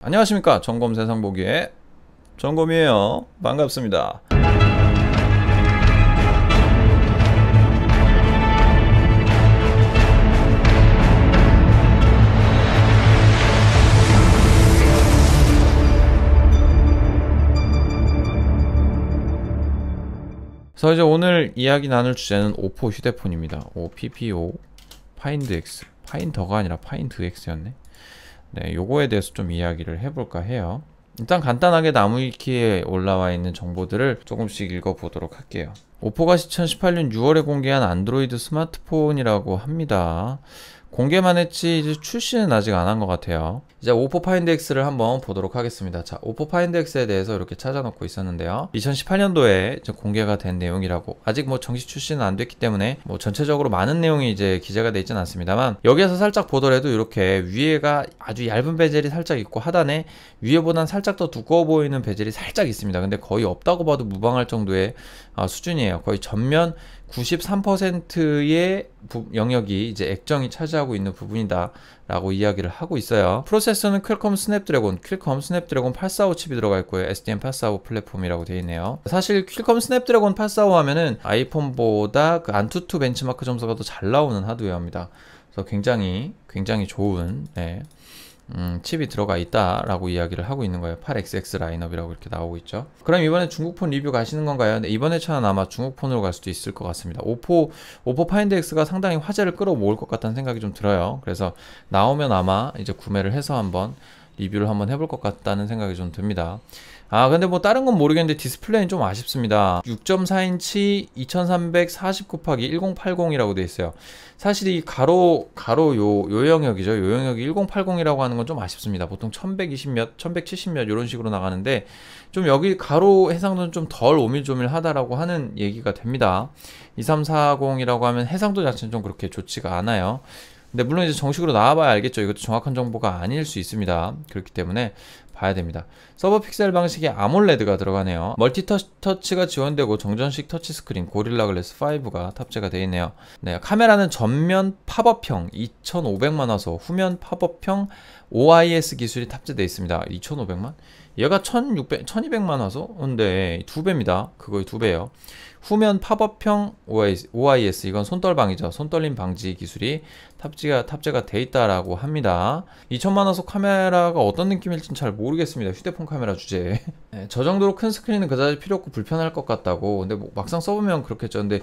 안녕하십니까. 점검 세상 보기의 점검이에요. 반갑습니다. 그래서 이제 오늘 이야기 나눌 주제는 오포 휴대폰입니다. OPPO 파인드 X, 파인더가 아니라 파인드 X였네. 네, 요거에 대해서 좀 이야기를 해볼까 해요. 일단 간단하게 나무위키에 올라와 있는 정보들을 조금씩 읽어보도록 할게요. 오포가 2018년 6월에 공개한 안드로이드 스마트폰이라고 합니다. 공개만 했지 이제 출시는 아직 안 한 것 같아요. 이제 오포 파인드 X를 한번 보도록 하겠습니다. 자, 오포 파인드 X에 대해서 이렇게 찾아놓고 있었는데요. 2018년도에 이제 공개가 된 내용이라고, 아직 뭐 정식 출시는 안 됐기 때문에 뭐 전체적으로 많은 내용이 이제 기재가 되어 있지는 않습니다만, 여기에서 살짝 보더라도 이렇게 위에가 아주 얇은 베젤이 살짝 있고 하단에 위에보단 살짝 더 두꺼워 보이는 베젤이 살짝 있습니다. 근데 거의 없다고 봐도 무방할 정도의 수준이에요. 거의 전면 93%의 영역이 이제 액정이 차지하고 있는 부분이다 라고 이야기를 하고 있어요. 프로세서는 퀄컴 스냅드래곤 845 칩이 들어가 있고요. STM845 플랫폼이라고 되어 있네요. 사실 퀄컴 스냅드래곤 845 하면은 아이폰보다 그 안투투 벤치마크 점수가 더 잘 나오는 하드웨어입니다. 그래서 굉장히 좋은 칩이 들어가 있다라고 이야기를 하고 있는 거예요. 8XX 라인업이라고 이렇게 나오고 있죠. 그럼 이번에 중국폰 리뷰 가시는 건가요? 네, 이번 회차는 아마 중국폰으로 갈 수도 있을 것 같습니다. 오포 파인드 X가 상당히 화제를 끌어모을 것 같다는 생각이 좀 들어요. 그래서 나오면 아마 이제 구매를 해서 한번 리뷰를 한번 해볼 것 같다는 생각이 좀 듭니다. 근데 뭐 다른 건 모르겠는데 디스플레이는 좀 아쉽습니다. 6.4인치 2340x1080이라고 되어 있어요. 사실 이 가로 요 영역이죠. 요 영역이 1080이라고 하는 건 좀 아쉽습니다. 보통 1120몇, 1170몇 이런 식으로 나가는데 좀 여기 가로 해상도는 좀 덜 오밀조밀하다라고 하는 얘기가 됩니다. 2340이라고 하면 해상도 자체는 좀 그렇게 좋지가 않아요. 근데 물론 이제 정식으로 나와봐야 알겠죠. 이것도 정확한 정보가 아닐 수 있습니다. 그렇기 때문에 봐야 됩니다. 서버 픽셀 방식의 아몰레드가 들어가네요. 멀티 터치가 지원되고 정전식 터치스크린 고릴라 글래스 5가 탑재가 되어 있네요. 네, 카메라는 전면 팝업형 2500만 화소, 후면 팝업형 OIS 기술이 탑재되어 있습니다. 2500만? 얘가 1200만 화소? 근데 2배입니다. 그거의 2배예요. 후면 팝업형 OIS, 이건 손떨방이죠. 손떨림 방지 기술이 탑재가 돼 있다라고 합니다. 2000만 화소 카메라가 어떤 느낌일지는 잘 모르겠습니다. 휴대폰 카메라 주제에. 네, 저 정도로 큰 스크린은 그다지 필요 없고 불편할 것 같다고. 근데 뭐 막상 써보면 그렇겠죠. 근데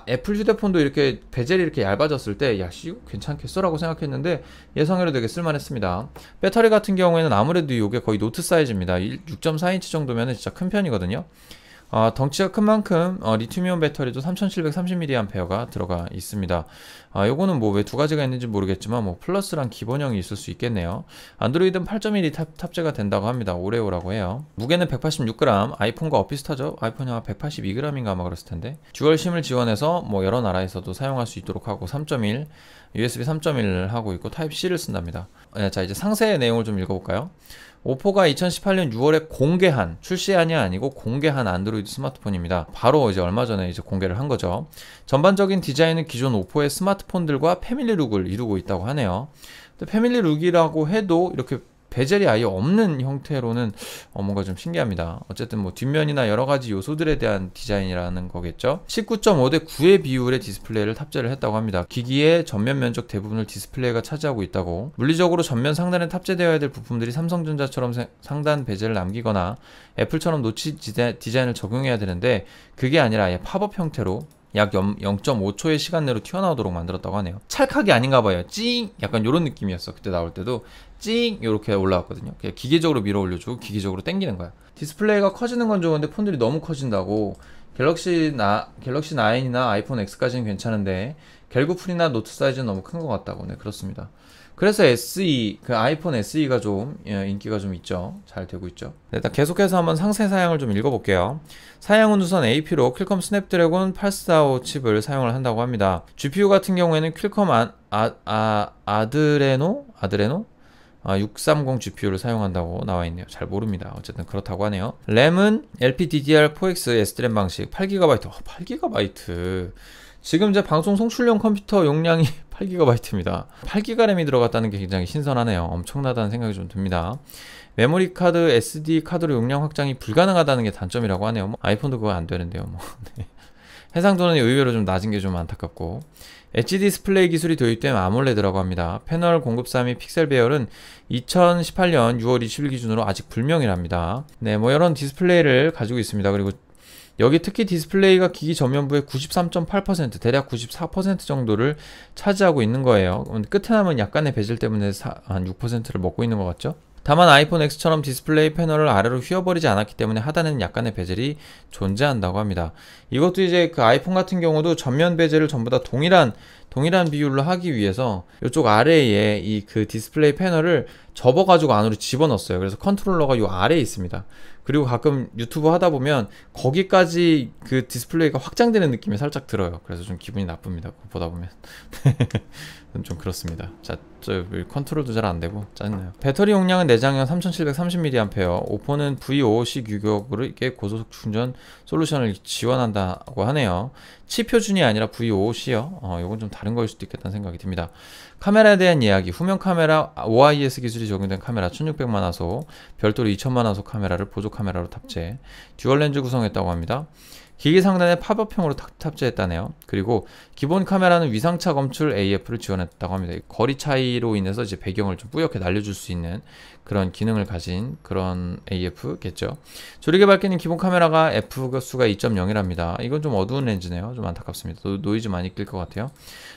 애플 휴대폰도 이렇게 베젤이 이렇게 얇아졌을 때 야, 씨, 괜찮겠어? 라고 생각했는데 예상외로 되게 쓸만했습니다. 배터리 같은 경우에는 아무래도 이게 거의 노트 사이즈입니다. 6.4인치 정도면 진짜 큰 편이거든요. 덩치가 큰 만큼 리튬이온 배터리도 3730mAh가 들어가 있습니다. 요거는 뭐 왜 두 가지가 있는지 모르겠지만 뭐 플러스랑 기본형이 있을 수 있겠네요. 안드로이드는 8.1이 탑재가 된다고 합니다. 오레오라고 해요. 무게는 186g, 아이폰과 비슷하죠. 아이폰이 아마 182g인가 아마 그랬을 텐데. 듀얼 심을 지원해서 뭐 여러 나라에서도 사용할 수 있도록 하고 3.1 USB 3.1 하고 있고 타입 C를 쓴답니다. 자, 이제 상세 내용을 좀 읽어볼까요? 오포가 2018년 6월에 공개한, 출시한이 아니고 공개한 안드로이드 스마트폰입니다. 바로 이제 얼마 전에 이제 공개를 한 거죠. 전반적인 디자인은 기존 오포의 스마트폰들과 패밀리 룩을 이루고 있다고 하네요. 근데 패밀리 룩이라고 해도 이렇게 베젤이 아예 없는 형태로는 뭔가 좀 신기합니다. 어쨌든 뭐 뒷면이나 여러가지 요소들에 대한 디자인이라는 거겠죠. 19.5 대 9의 비율의 디스플레이를 탑재를 했다고 합니다. 기기의 전면 면적 대부분을 디스플레이가 차지하고 있다고. 물리적으로 전면 상단에 탑재되어야 될 부품들이 삼성전자처럼 상단 베젤을 남기거나 애플처럼 노치 디자인을 적용해야 되는데 그게 아니라 아예 팝업 형태로 약 0.5초의 시간 내로 튀어나오도록 만들었다고 하네요. 찰칵이 아닌가 봐요. 찡! 약간 요런 느낌이었어. 그때 나올 때도 찡! 요렇게 올라왔거든요. 그냥 기계적으로 밀어 올려주고 기계적으로 당기는 거야. 디스플레이가 커지는 건 좋은데 폰들이 너무 커진다고. 갤럭시 9이나 아이폰 X까지는 괜찮은데 갤9 풀이나 노트 사이즈는 너무 큰 것 같다고. 네, 그렇습니다. 그래서 그 아이폰 SE가 좀 인기가 좀 있죠. 잘 되고 있죠. 일단 계속해서 한번 상세 사양을 좀 읽어볼게요. 사양은 우선 AP로 퀄컴 스냅드래곤 845 칩을 사용을 한다고 합니다. GPU 같은 경우에는 퀄컴 아드레노 630 GPU를 사용한다고 나와있네요. 잘 모릅니다. 어쨌든 그렇다고 하네요. 램은 LPDDR4X SDRAM 방식 8GB. 8GB 지금 제 방송 송출용 컴퓨터 용량이 8GB입니다. 8GB 램이 들어갔다는 게 굉장히 신선하네요. 엄청나다는 생각이 좀 듭니다. 메모리 카드, SD 카드로 용량 확장이 불가능하다는 게 단점이라고 하네요. 뭐 아이폰도 그거 안 되는데요. 뭐. 네. 해상도는 의외로 좀 낮은 게 좀 안타깝고, 엣지 디스플레이 기술이 도입된 아몰레드라고 합니다. 패널 공급사 및 픽셀 배열은 2018년 6월 20일 기준으로 아직 불명이랍니다. 네, 뭐 이런 디스플레이를 가지고 있습니다. 그리고 여기 특히 디스플레이가 기기 전면부의 93.8%, 대략 94% 정도를 차지하고 있는 거예요. 끝에 남은 약간의 베젤 때문에 한 6%를 먹고 있는 것 같죠? 다만 아이폰 X처럼 디스플레이 패널을 아래로 휘어버리지 않았기 때문에 하단에는 약간의 베젤이 존재한다고 합니다. 이것도 이제 그 아이폰 같은 경우도 전면 베젤을 전부 다 동일한 비율로 하기 위해서 이쪽 아래에 이 그 디스플레이 패널을 접어가지고 안으로 집어넣었어요. 그래서 컨트롤러가 이 아래에 있습니다. 그리고 가끔 유튜브 하다 보면 거기까지 그 디스플레이가 확장되는 느낌이 살짝 들어요. 그래서 좀 기분이 나쁩니다. 보다 보면. 좀 그렇습니다. 자, 저 컨트롤도 잘 안되고 짜증나요. 배터리 용량은 내장형 3730mAh, 오포는 V5C 규격으로 이렇게 고속 충전 솔루션을 지원한다고 하네요. 치 표준이 아니라 V5C요. 이건 좀 다른 거일 수도 있겠다는 생각이 듭니다. 카메라에 대한 이야기. 후면 카메라 OIS 기술이 적용된 카메라 1600만화소, 별도로 2000만화소 카메라를 보조 카메라로 탑재, 듀얼 렌즈 구성했다고 합니다. 기기 상단에 팝업형으로 탑재했다네요. 그리고 기본 카메라는 위상차 검출 AF를 지원했다고 합니다. 거리 차이로 인해서 이제 배경을 좀 뿌옇게 날려줄 수 있는 그런 기능을 가진 그런 AF겠죠. 조리개 밝기는 기본 카메라가 F수가 2.0이랍니다. 이건 좀 어두운 렌즈네요. 좀 안타깝습니다. 노이즈 많이 낄 것 같아요.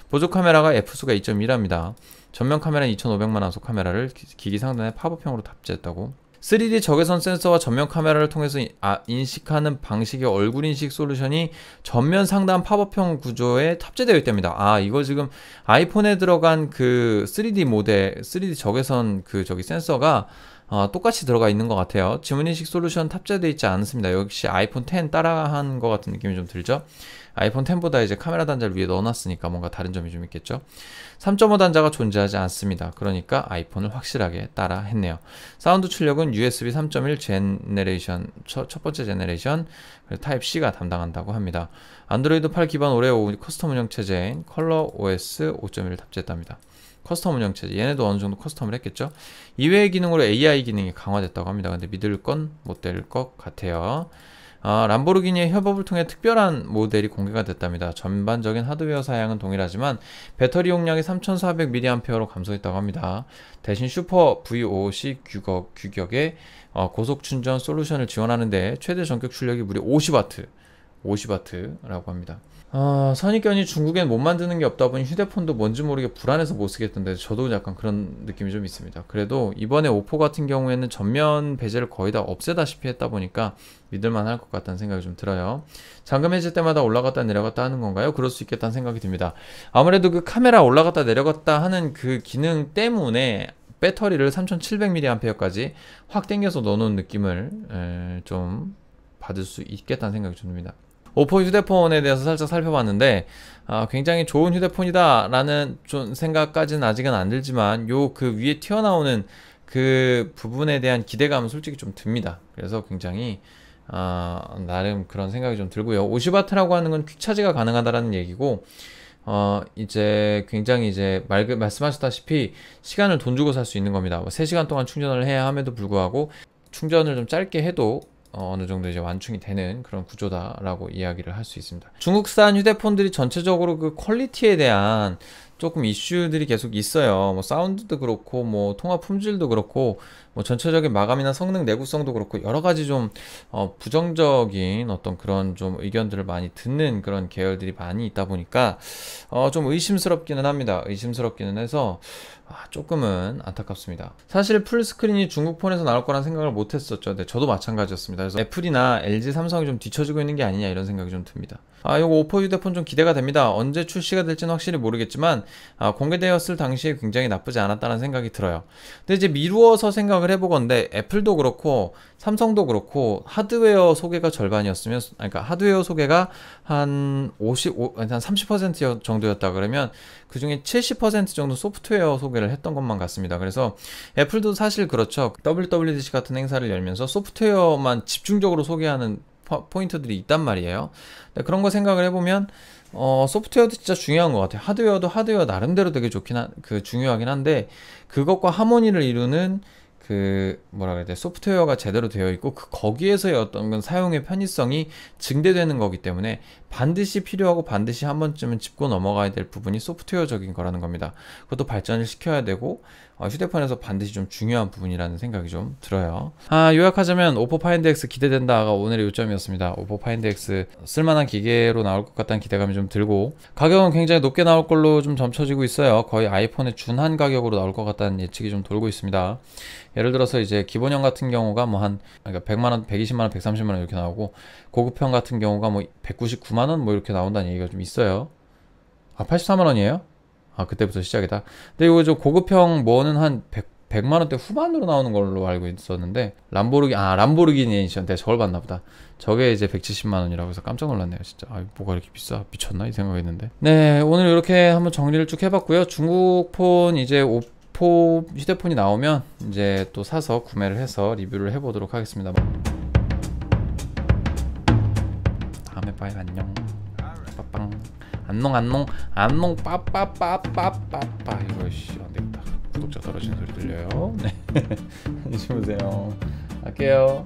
보조 카메라가 F수가 2.2랍니다. 전면 카메라는 2500만화소 카메라를 기기 상단에 팝업형으로 탑재했다고. 3D 적외선 센서와 전면 카메라를 통해서 인식하는 방식의 얼굴 인식 솔루션이 전면 상단 팝업형 구조에 탑재되어 있답니다. 이거 지금 아이폰에 들어간 그 3D 모델, 3D 적외선 그 센서가 똑같이 들어가 있는 것 같아요. 지문인식 솔루션 탑재되어 있지 않습니다. 역시 아이폰 10 따라한 것 같은 느낌이 좀 들죠. 아이폰 10보다 이제 카메라 단자를 위에 넣어놨으니까 뭔가 다른 점이 좀 있겠죠. 3.5 단자가 존재하지 않습니다. 그러니까 아이폰을 확실하게 따라 했네요. 사운드 출력은 USB 3.1 제네레이션, 첫 번째 제네레이션, 타입C가 담당한다고 합니다. 안드로이드 8 기반 오레오 커스텀 운영체제인 컬러 OS 5.1을 탑재했답니다. 커스텀 운영체제, 얘네도 어느 정도 커스텀을 했겠죠. 이외의 기능으로 AI 기능이 강화됐다고 합니다. 근데 믿을 건 못 될 것 같아요. 람보르기니의 협업을 통해 특별한 모델이 공개가 됐답니다. 전반적인 하드웨어 사양은 동일하지만 배터리 용량이 3400mAh로 감소했다고 합니다. 대신 슈퍼 V5C 규격의 고속 충전 솔루션을 지원하는데 최대 전격 출력이 무려 50W라고 합니다. 선입견이 중국엔 못 만드는 게 없다 보니 휴대폰도 뭔지 모르게 불안해서 못 쓰겠던데 저도 약간 그런 느낌이 좀 있습니다. 그래도 이번에 오포 같은 경우에는 전면 베젤을 거의 다 없애다시피 했다 보니까 믿을만 할 것 같다는 생각이 좀 들어요. 잠금 해제 때마다 올라갔다 내려갔다 하는 건가요? 그럴 수 있겠다는 생각이 듭니다. 아무래도 그 카메라 올라갔다 내려갔다 하는 그 기능 때문에 배터리를 3700mAh까지 확 당겨서 넣어놓은 느낌을 좀 받을 수 있겠다는 생각이 좀 듭니다. 오포 휴대폰에 대해서 살짝 살펴봤는데 굉장히 좋은 휴대폰이다 라는 좀 생각까지는 아직은 안 들지만 요 그 위에 튀어나오는 그 부분에 대한 기대감은 솔직히 좀 듭니다. 그래서 굉장히 나름 그런 생각이 좀 들고요. 50W라고 하는 건 퀵차지가 가능하다라는 얘기고 이제 굉장히 이제 말씀하셨다시피 시간을 돈 주고 살 수 있는 겁니다. 3시간 동안 충전을 해야 함에도 불구하고 충전을 좀 짧게 해도 어느 정도 이제 완충이 되는 그런 구조다라고 이야기를 할 수 있습니다. 중국산 휴대폰들이 전체적으로 그 퀄리티에 대한 조금 이슈들이 계속 있어요. 뭐 사운드도 그렇고 뭐 통화 품질도 그렇고 뭐 전체적인 마감이나 성능 내구성도 그렇고 여러 가지 좀 부정적인 어떤 그런 좀 의견들을 많이 듣는 그런 계열들이 많이 있다 보니까 좀 의심스럽기는 합니다. 의심스럽기는 해서 조금은 안타깝습니다. 사실 풀스크린이 중국 폰에서 나올 거란 생각을 못 했었죠. 근데 저도 마찬가지였습니다. 그래서 애플이나 LG, 삼성이 좀 뒤처지고 있는 게 아니냐 이런 생각이 좀 듭니다. 이거 오포 휴대폰 좀 기대가 됩니다. 언제 출시가 될지는 확실히 모르겠지만 공개되었을 당시에 굉장히 나쁘지 않았다는 생각이 들어요. 근데 이제 미루어서 생각을 해보건데 애플도 그렇고 삼성도 그렇고 하드웨어 소개가 절반이었으면, 그러니까 하드웨어 소개가 한 30% 정도였다 그러면 그 중에 70% 정도 소프트웨어 소개를 했던 것만 같습니다. 그래서 애플도 사실 그렇죠. WWDC 같은 행사를 열면서 소프트웨어만 집중적으로 소개하는 포인트들이 있단 말이에요. 그런 거 생각을 해보면 소프트웨어도 진짜 중요한 것 같아요. 하드웨어도 하드웨어 나름대로 되게 중요하긴 한데, 그것과 하모니를 이루는 뭐라 그래야 돼, 소프트웨어가 제대로 되어 있고, 거기에서의 어떤 건 사용의 편의성이 증대되는 거기 때문에 반드시 필요하고 반드시 한 번쯤은 짚고 넘어가야 될 부분이 소프트웨어적인 거라는 겁니다. 그것도 발전을 시켜야 되고, 휴대폰에서 반드시 좀 중요한 부분이라는 생각이 좀 들어요. 요약하자면 오포 파인드 X 기대된다가 오늘의 요점이었습니다. 오포 파인드 X 쓸만한 기계로 나올 것 같다는 기대감이 좀 들고, 가격은 굉장히 높게 나올 걸로 좀 점쳐지고 있어요. 거의 아이폰의 준한 가격으로 나올 것 같다는 예측이 좀 돌고 있습니다. 예를 들어서 이제 기본형 같은 경우가 뭐 그러니까 100만원, 120만원, 130만원 이렇게 나오고, 고급형 같은 경우가 뭐 199만원 뭐 이렇게 나온다는 얘기가 좀 있어요. 84만원이에요? 그때부터 시작이다. 근데 이거 좀 고급형 뭐는 한 100만원대 후반으로 나오는 걸로 알고 있었는데, 람보르기니 에디션, 내가 저걸 봤나 보다. 저게 이제 170만원이라고 해서 깜짝 놀랐네요, 진짜. 뭐가 이렇게 비싸? 미쳤나? 이 생각했는데. 네, 오늘 이렇게 한번 정리를 쭉 해봤고요. 중국 폰 이제 오포 휴대폰이 나오면 이제 또 사서 구매를 해서 리뷰를 해보도록 하겠습니다. 다음에 봐요. 안녕. 빠빵. 안농 빠빠빠빠빠빠. 이거 안되겠다. 구독자 떨어지는 소리 들려요. 네. 안녕히 주무세요. 갈게요.